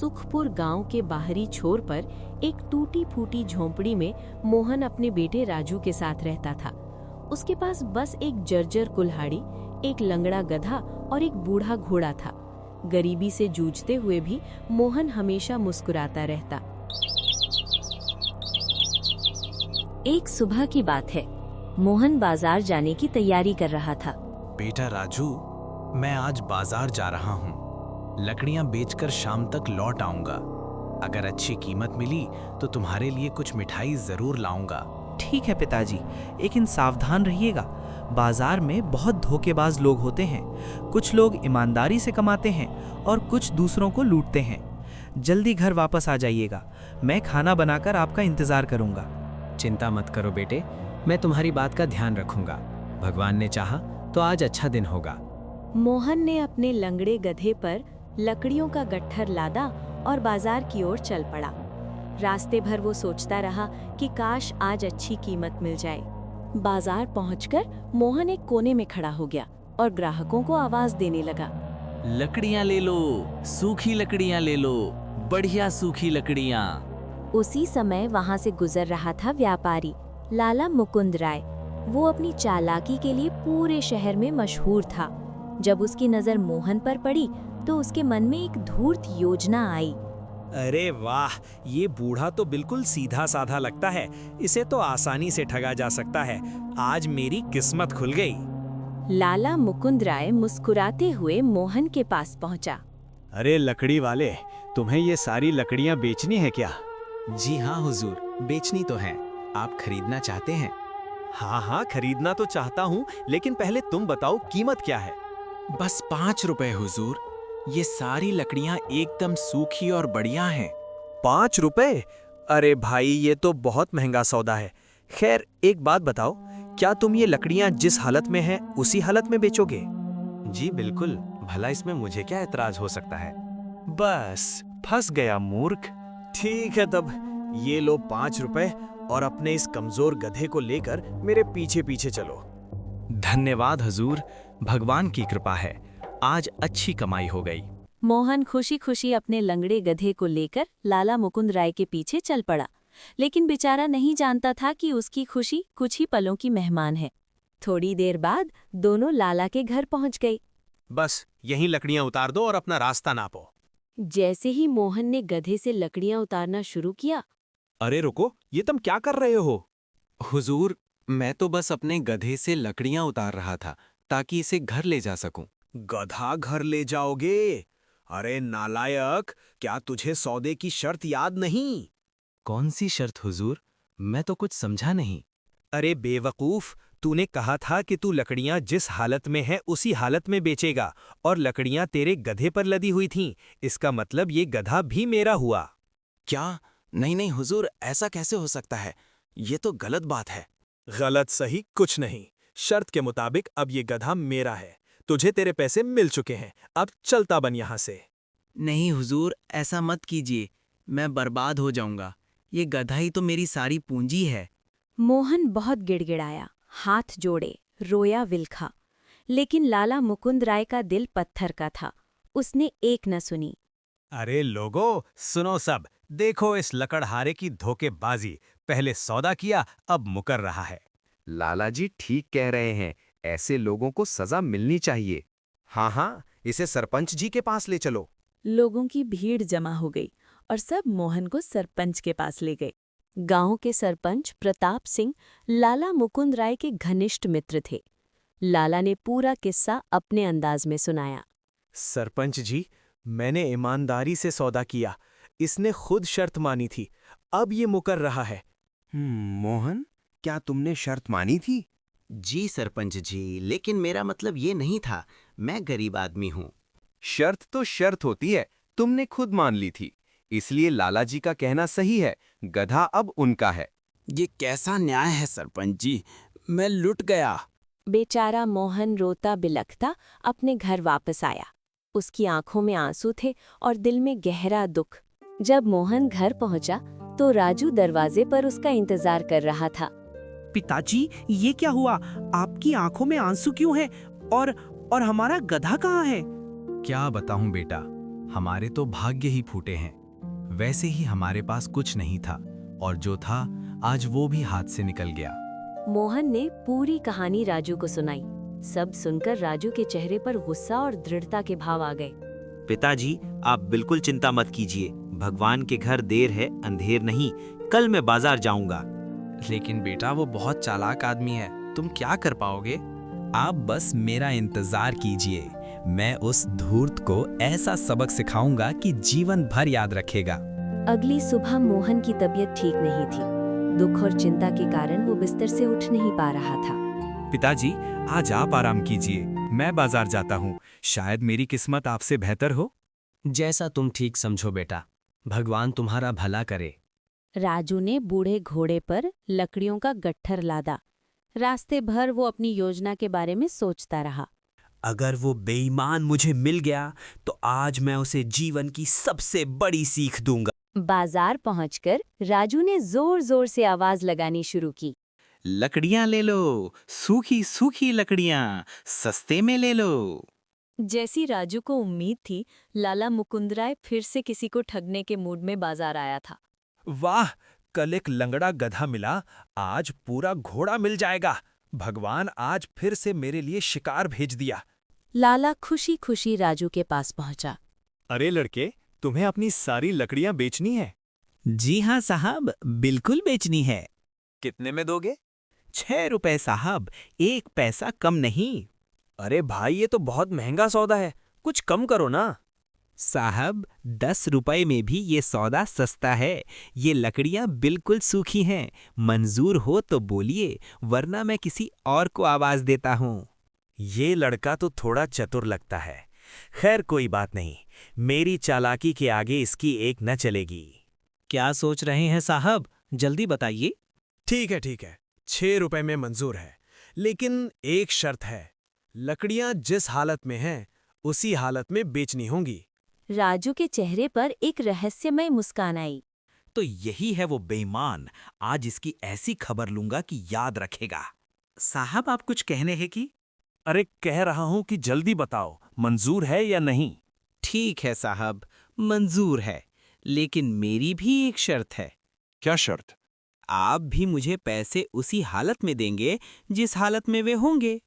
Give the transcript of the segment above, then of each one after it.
सुखपुर गांव के बाहरी छोर पर एक टूटी फूटी झोंपड़ी में मोहन अपने बेटे राजू के साथ रहता था। उसके पास बस एक जर्जर कुल्हाड़ी, एक लंगड़ा गधा और एक बूढ़ा घोड़ा था। गरीबी से जूझते हुए भी मोहन हमेशा मुस्कुराता रहता। एक सुबह की बात है। मोहन बाजार जाने की तैयारी कर रहा था। बेटा राजू, मैं आज बाजार जा रहा हूँ। लकड़ियाँ बेचकर शाम तक लौट आऊंगा। अगर अच्छी कीमत मिली तो तुम्हारे लिए कुछ मिठाई जरूर लाऊंगा। ठीक है पिताजी, लेकिन सावधान रहिएगा। बाजार में बहुत धोखेबाज लोग होते हैं। कुछ लोग ईमानदारी से कमाते हैं और कुछ दूसरों को लूटते हैं। जल्दी घर वापस आ जाइएगा। मैं खाना बनाकर आपका इंतजार करूंगा। चिंता मत करो बेटे, मैं तुम्हारी बात का ध्यान रखूंगा। भगवान ने चाहा तो आज अच्छा दिन होगा। मोहन ने अपने लंगड़े गधे पर लकड़ियों का गट्ठर लादा और बाजार की ओर चल पड़ा। रास्ते भर वो सोचता रहा कि काश आज अच्छी कीमत मिल जाए। बाजार पहुंचकर मोहन एक कोने में खड़ा हो गया और ग्राहकों को आवाज देने लगा। लकड़ियां ले लो, सूखी लकड़ियां ले लो, बढ़िया सूखी लकड़ियां। उसी समय वहां से गुजर रहा था व्यापारी लाला मुकुंद राय। वो अपनी चालाकी के लिए पूरे शहर में मशहूर था। जब उसकी नजर मोहन पर पड़ी तो उसके मन में एक धूर्त योजना आई। अरे वाह, ये बूढ़ा तो बिल्कुल सीधा साधा लगता है। इसे तो आसानी से ठगा जा सकता है। आज मेरी किस्मत खुल गई। लाला मुकुंद राय मुस्कुराते हुए मोहन के पास पहुंचा। अरे लकड़ी वाले, तुम्हें ये सारी लकड़ियां बेचनी है क्या? जी हाँ हुजूर, बेचनी तो है। आप खरीदना चाहते हैं? हाँ, खरीदना तो चाहता हूँ, लेकिन पहले तुम बताओ कीमत क्या है? बस 5 रुपए हुजूर। ये सारी लकड़ियाँ एकदम सूखी और बढ़िया हैं। 5 रुपए? अरे भाई, ये तो बहुत महंगा सौदा है। खैर, एक बात बताओ, क्या तुम ये लकड़ियाँ जिस हालत में हैं उसी हालत में बेचोगे? जी बिल्कुल, भला इसमें मुझे क्या एतराज हो सकता है। बस फंस गया मूर्ख। ठीक है तब, ये लो 5 रुपए और अपने इस कमजोर गधे को लेकर मेरे पीछे पीछे चलो। धन्यवाद हुजूर, भगवान की कृपा है। आज अच्छी कमाई हो गई। मोहन खुशी खुशी अपने लंगड़े गधे को लेकर लाला मुकुंद राय के पीछे चल पड़ा। लेकिन बेचारा नहीं जानता था कि उसकी खुशी कुछ ही पलों की मेहमान है। थोड़ी देर बाद दोनों लाला के घर पहुंच गए। बस यहीं लकड़ियां उतार दो और अपना रास्ता नापो। जैसे ही मोहन ने गधे से लकड़ियां उतारना शुरू किया। अरे रुको, ये तुम क्या कर रहे हो? हुजूर, मैं तो बस अपने गधे से लकड़ियां उतार रहा था ताकि इसे घर ले जा सकूं। गधा घर ले जाओगे? अरे नालायक, क्या तुझे सौदे की शर्त याद नहीं? कौन सी शर्त हुजूर? मैं तो कुछ समझा नहीं। अरे बेवकूफ, तूने कहा था कि तू लकड़ियां जिस हालत में है उसी हालत में बेचेगा, और लकड़ियां तेरे गधे पर लदी हुई थीं। इसका मतलब ये गधा भी मेरा हुआ। क्या? नहीं हुजूर, ऐसा कैसे हो सकता है? ये तो गलत बात है। गलत सही कुछ नहीं। शर्त के मुताबिक अब ये गधा मेरा है। तुझे तेरे पैसे मिल चुके हैं। अब चलता बन यहाँ से। नहीं हुजूर, ऐसा मत कीजिए। मैं बर्बाद हो जाऊंगा। ये गधा ही तो मेरी सारी पूंजी है। मोहन बहुत गिड़गिड़ाया, हाथ जोड़े, रोया विलखा। लेकिन लाला मुकुंद राय का दिल पत्थर का था। उसने एक न सुनी। अरे लोगो, सुनो सब, देखो इस लकड़हारे की धोखेबाजी। पहले सौदा किया, अब मुकर रहा है। लाला जी ठीक कह रहे हैं, ऐसे लोगों को सजा मिलनी चाहिए। हाँ, इसे सरपंच जी के पास ले चलो। लोगों की भीड़ जमा हो गई और सब मोहन को सरपंच के पास ले गए। गांव के सरपंच प्रताप सिंह लाला मुकुंद राय के घनिष्ठ मित्र थे। लाला ने पूरा किस्सा अपने अंदाज में सुनाया। सरपंच जी, मैंने ईमानदारी से सौदा किया। इसने खुद शर्त मानी थी, अब ये मुकर रहा है। मोहन, क्या तुमने शर्त मानी थी? जी सरपंच जी, लेकिन मेरा मतलब ये नहीं था। मैं गरीब आदमी हूँ। शर्त तो शर्त होती है, तुमने खुद मान ली थी। इसलिए लाला जी का कहना सही है, गधा अब उनका है। ये कैसा न्याय है सरपंच जी? मैं लुट गया। बेचारा मोहन रोता बिलखता अपने घर वापस आया। उसकी आंखों में आंसू थे और दिल में गहरा दुख। जब मोहन घर पहुंचा तो राजू दरवाजे पर उसका इंतजार कर रहा था। पिताजी, ये क्या हुआ? आपकी आंखों में आंसू क्यों हैं? और हमारा गधा कहाँ है? क्या बताऊं बेटा, हमारे तो भाग्य ही फूटे हैं। वैसे ही हमारे पास कुछ नहीं था, और जो था आज वो भी हाथ से निकल गया। मोहन ने पूरी कहानी राजू को सुनाई। सब सुनकर राजू के चेहरे पर गुस्सा और दृढ़ता के भाव आ गए। पिताजी, आप बिल्कुल चिंता मत कीजिए। भगवान के घर देर है अंधेर नहीं। कल मैं बाजार जाऊंगा। लेकिन बेटा, वो बहुत चालाक आदमी है, तुम क्या कर पाओगे? आप बस मेरा इंतजार कीजिए। मैं उस धूर्त को ऐसा सबक सिखाऊंगा कि जीवन भर याद रखेगा। अगली सुबह मोहन की तबीयत ठीक नहीं थी। दुख और चिंता के कारण वो बिस्तर से उठ नहीं पा रहा था। पिताजी, आज आप आराम कीजिए, मैं बाजार जाता हूँ। शायद मेरी किस्मत आपसे बेहतर हो। जैसा तुम ठीक समझो बेटा, भगवान तुम्हारा भला करे। राजू ने बूढ़े घोड़े पर लकड़ियों का गट्ठर लादा। रास्ते भर वो अपनी योजना के बारे में सोचता रहा। अगर वो बेईमान मुझे मिल गया तो आज मैं उसे जीवन की सबसे बड़ी सीख दूंगा। बाजार पहुंचकर राजू ने जोर जोर से आवाज लगानी शुरू की। लकड़ियां ले लो, सूखी सूखी लकड़ियां, सस्ते में ले लो। जैसी राजू को उम्मीद थी, लाला मुकुंदराय फिर से किसी को ठगने के मूड में बाजार आया था। वाह, कल एक लंगड़ा गधा मिला, आज पूरा घोड़ा मिल जाएगा। भगवान आज फिर से मेरे लिए शिकार भेज दिया। लाला खुशी खुशी राजू के पास पहुंचा। अरे लड़के, तुम्हें अपनी सारी लकड़ियां बेचनी है? जी हाँ साहब, बिल्कुल बेचनी है। कितने में दोगे? 6 रुपए साहब, 1 पैसा कम नहीं। अरे भाई, ये तो बहुत महंगा सौदा है, कुछ कम करो ना। साहब, 10 रुपए में भी ये सौदा सस्ता है। ये लकड़ियां बिल्कुल सूखी हैं। मंजूर हो तो बोलिए, वरना मैं किसी और को आवाज देता हूँ। ये लड़का तो थोड़ा चतुर लगता है। खैर कोई बात नहीं, मेरी चालाकी के आगे इसकी एक न चलेगी। क्या सोच रहे हैं साहब, जल्दी बताइए। ठीक है, 6 रुपए में मंजूर है, लेकिन एक शर्त है। लकड़ियां जिस हालत में हैं, उसी हालत में बेचनी होंगी। राजू के चेहरे पर एक रहस्यमय मुस्कान आई। तो यही है वो बेईमान। आज इसकी ऐसी खबर लूंगा कि याद रखेगा। साहब, आप कुछ कहने हैं कि? अरे कह रहा हूं कि जल्दी बताओ, मंजूर है या नहीं? ठीक है साहब, मंजूर है, लेकिन मेरी भी एक शर्त है। क्या शर्त? आप भी मुझे पैसे उसी हालत में देंगे जिस हालत में वे होंगे।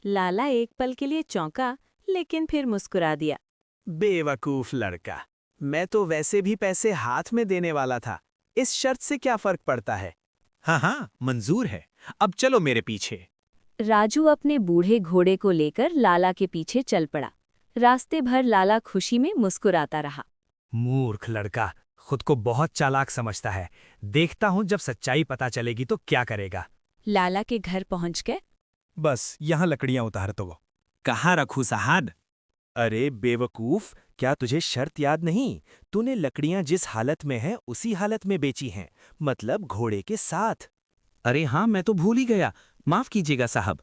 लाला एक पल के लिए चौंका, लेकिन फिर मुस्कुरा दिया। बेवकूफ लड़का, मैं तो वैसे भी पैसे हाथ में देने वाला था। इस शर्त से क्या फर्क पड़ता है? हाँ, मंजूर है। अब चलो मेरे पीछे। राजू अपने बूढ़े घोड़े को लेकर लाला के पीछे चल पड़ा। रास्ते भर लाला खुशी में मुस्कुराता रहा। मूर्ख लड़का, खुद को बहुत चालाक समझता है। देखता हूं जब सच्चाई पता चलेगी तो क्या करेगा। लाला के घर पहुंच गए। बस यहाँ लकड़ियां उतार दो। कहाँ रखूं साहब? अरे बेवकूफ, क्या तुझे शर्त याद नहीं? तूने लकड़ियां जिस हालत में हैं उसी हालत में बेची हैं, मतलब घोड़े के साथ। अरे हाँ, मैं तो भूल ही गया, माफ कीजिएगा साहब।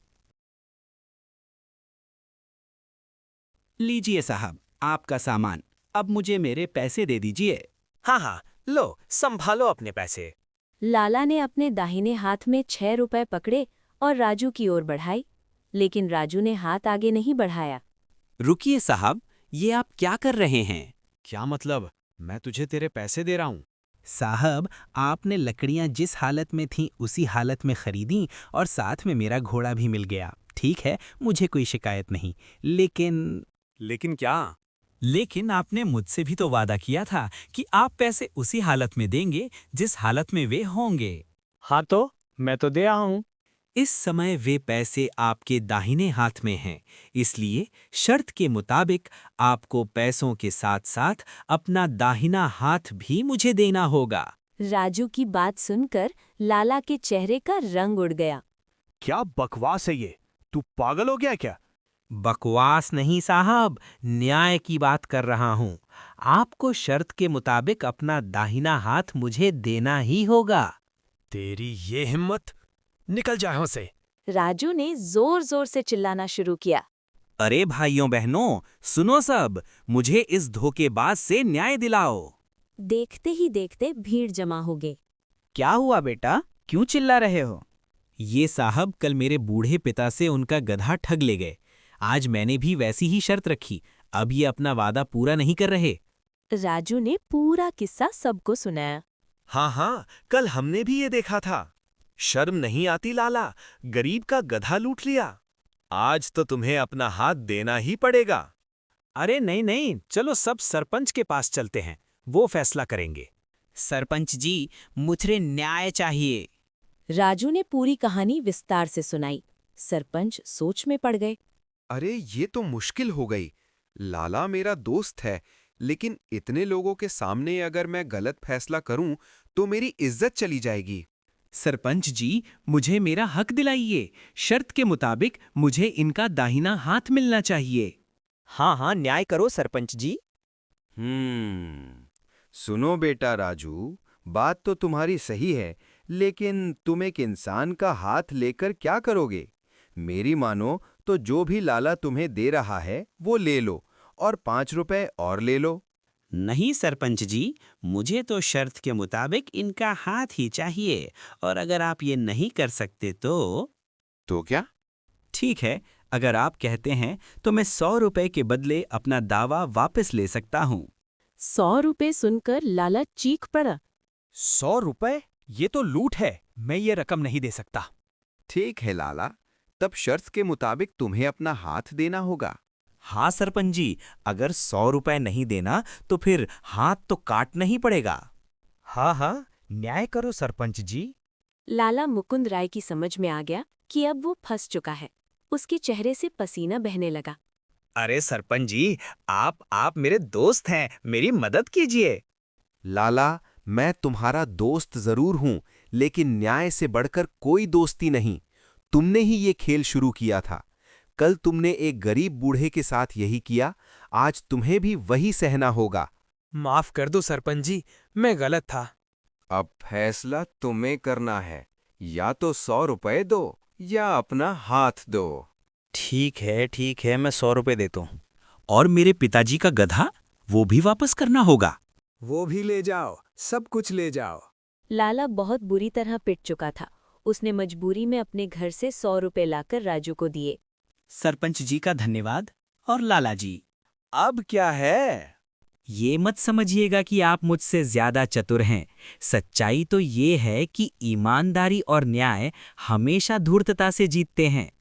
लीजिए साहब, आपका सामान। अब मुझे मेरे पैसे दे दीजिए। हाँ, लो, संभालो अपने पैसे। लाला ने अपने दाहिने हाथ में 6 रुपए पकड़े और राजू की ओर बढ़ाई, लेकिन राजू ने हाथ आगे नहीं बढ़ाया। रुकिए साहब, ये आप क्या कर रहे हैं? क्या मतलब? मैं तुझे तेरे पैसे दे रहा हूँ। साहब, आपने लकड़ियां जिस हालत में थीं उसी हालत में खरीदी और साथ में मेरा घोड़ा भी मिल गया। ठीक है, मुझे कोई शिकायत नहीं, लेकिन क्या? लेकिन आपने मुझसे भी तो वादा किया था कि आप पैसे उसी हालत में देंगे जिस हालत में वे होंगे। हाँ तो मैं तो दे रहा हूँ। इस समय वे पैसे आपके दाहिने हाथ में हैं, इसलिए शर्त के मुताबिक आपको पैसों के साथ साथ अपना दाहिना हाथ भी मुझे देना होगा। राजू की बात सुनकर लाला के चेहरे का रंग उड़ गया। क्या बकवास है ये? तू पागल हो गया क्या? बकवास नहीं साहब, न्याय की बात कर रहा हूँ। आपको शर्त के मुताबिक अपना दाहिना हाथ मुझे देना ही होगा। तेरी ये हिम्मत! निकल जा यहाँ से। राजू ने जोर जोर से चिल्लाना शुरू किया। अरे भाइयों बहनों, सुनो सब, मुझे इस धोखेबाज से न्याय दिलाओ। देखते ही देखते भीड़ जमा हो गई। क्या हुआ बेटा, क्यों चिल्ला रहे हो? ये साहब कल मेरे बूढ़े पिता से उनका गधा ठग ले गए। आज मैंने भी वैसी ही शर्त रखी, अब ये अपना वादा पूरा नहीं कर रहे। राजू ने पूरा किस्सा सबको सुनाया। हाँ हाँ, कल हमने भी ये देखा था। शर्म नहीं आती लाला, गरीब का गधा लूट लिया। आज तो तुम्हें अपना हाथ देना ही पड़ेगा। अरे नहीं नहीं, चलो सब सरपंच के पास चलते हैं, वो फैसला करेंगे। सरपंच जी, मुझे न्याय चाहिए। राजू ने पूरी कहानी विस्तार से सुनाई। सरपंच सोच में पड़ गए। अरे ये तो मुश्किल हो गई। लाला मेरा दोस्त है, लेकिन इतने लोगों के सामने अगर मैं गलत फैसला करूं तो मेरी इज्जत चली जाएगी। सरपंच जी, मुझे मेरा हक दिलाइए। शर्त के मुताबिक मुझे इनका दाहिना हाथ मिलना चाहिए। हाँ हाँ, न्याय करो सरपंच जी। सुनो बेटा राजू, बात तो तुम्हारी सही है, लेकिन तुम एक इंसान का हाथ लेकर क्या करोगे? मेरी मानो तो जो भी लाला तुम्हें दे रहा है वो ले लो और 5 रुपए और ले लो। नहीं सरपंच जी, मुझे तो शर्त के मुताबिक इनका हाथ ही चाहिए, और अगर आप ये नहीं कर सकते तो क्या? ठीक है, अगर आप कहते हैं तो मैं 100 रुपए के बदले अपना दावा वापस ले सकता हूँ। 100 रुपए सुनकर लाला चीख पड़ा। 100 रुपए? ये तो लूट है, मैं ये रकम नहीं दे सकता। ठीक है लाला, तब शर्त के मुताबिक तुम्हें अपना हाथ देना होगा। हाँ सरपंच जी, अगर 100 रुपए नहीं देना तो फिर हाथ तो काटना ही पड़ेगा। हाँ हाँ, न्याय करो सरपंच जी। लाला मुकुंद राय की समझ में आ गया कि अब वो फंस चुका है। उसके चेहरे से पसीना बहने लगा। अरे सरपंच जी, आप मेरे दोस्त हैं, मेरी मदद कीजिए। लाला, मैं तुम्हारा दोस्त जरूर हूं, लेकिन न्याय से बढ़कर कोई दोस्ती नहीं। तुमने ही ये खेल शुरू किया था। कल तुमने एक गरीब बूढ़े के साथ यही किया, आज तुम्हें भी वही सहना होगा। माफ कर दो सरपंच जी, मैं गलत था। अब फैसला तुम्हें करना है, या तो 100 रुपए दो या अपना हाथ दो। ठीक है, मैं 100 रुपए देता हूँ। और मेरे पिताजी का गधा, वो भी वापस करना होगा। वो भी ले जाओ, सब कुछ ले जाओ। लाला बहुत बुरी तरह पिट चुका था। उसने मजबूरी में अपने घर से 100 रुपए लाकर राजू को दिए। सरपंच जी का धन्यवाद। और लाला जी, अब क्या है? ये मत समझिएगा कि आप मुझसे ज्यादा चतुर हैं। सच्चाई तो ये है कि ईमानदारी और न्याय हमेशा धूर्तता से जीतते हैं।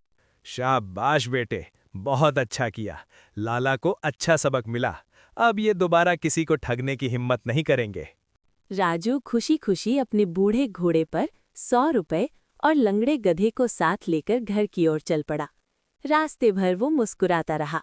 शाबाश बेटे, बहुत अच्छा किया। लाला को अच्छा सबक मिला। अब ये दोबारा किसी को ठगने की हिम्मत नहीं करेंगे। राजू खुशी खुशी अपने बूढ़े घोड़े पर 100 रुपए और लंगड़े गधे को साथ लेकर घर की ओर चल पड़ा। रास्ते भर वो मुस्कुराता रहा।